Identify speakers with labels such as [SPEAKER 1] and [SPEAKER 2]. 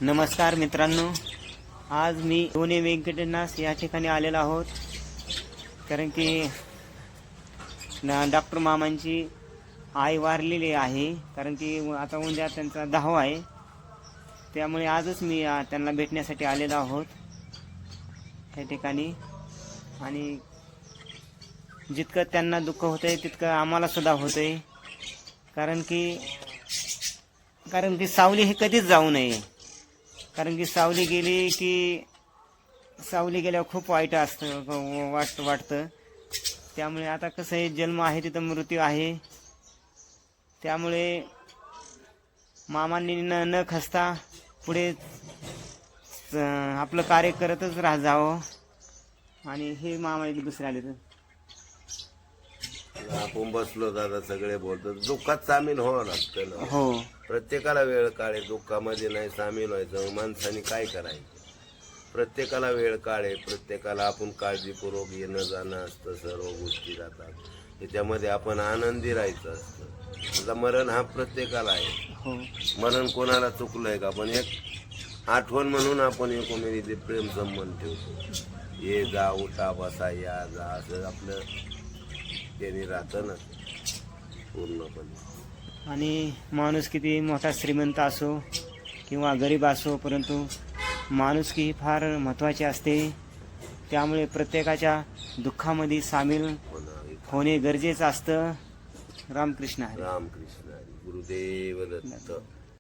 [SPEAKER 1] नमस्कार मित्रांनो, आज मी पुणे व्यंकटनाथ या ठिकाणी आलेलो आहोत. कारण की डॉक्टर मामांची आई वारलेली आहे. कारण की आता उद्या त्यांचा 10वा आहे. त्यामुळे आजच मी त्यांना भेटण्यासाठी आलेलो आहोत या ठिकाणी. आणि जितकं त्यांना दुःख होतंय तितकं आम्हाला सुद्धा होतंय. कारण की सावली हे कधीच जाऊ नये. कारण की सावली गेल्यावर खूप वाईट असतं, वाटतं. त्यामुळे आता कसं आहे, जन्म आहे तिथं मृत्यू आहे. त्यामुळे मामांनी न खचता पुढे आपलं कार्य करतच जावं. आणि हे मामा एक दुसरे आले तर
[SPEAKER 2] आपण बसलो दादा, सगळे बोलतो दुःखात सामील व्हावं लागतं ना.
[SPEAKER 1] हो,
[SPEAKER 2] प्रत्येकाला वेळ काढे. दुःखामध्ये नाही सामील व्हायचं, माणसाने काय करायचं. प्रत्येकाला वेळ काढे. प्रत्येकाला आपण काळजीपूर्वक येणं जाणं असतं, सर्व गोष्टी जातात. त्याच्यामध्ये आपण आनंदी राहायचं असतं. आता मरण हा प्रत्येकाला आहे.
[SPEAKER 1] हो,
[SPEAKER 2] मरण कोणाला चुकलंय का? पण एक आठवण म्हणून आपण एकमेकांचे प्रेम संबंध ठेवतो. ये जा, उठा बसा, या जा, असं आपलं त्यांनी राहतं ना पूर्णपणे.
[SPEAKER 1] आणि माणूस किती मोठा श्रीमंत असो किंवा गरीब असो, परंतु माणुसकी ही फार महत्त्वाची असते. त्यामुळे प्रत्येकाच्या दुःखामध्ये सामील होणे गरजेचं असतं. रामकृष्ण हरी.
[SPEAKER 2] रामकृष्ण हरी. गुरुदेव दत्त.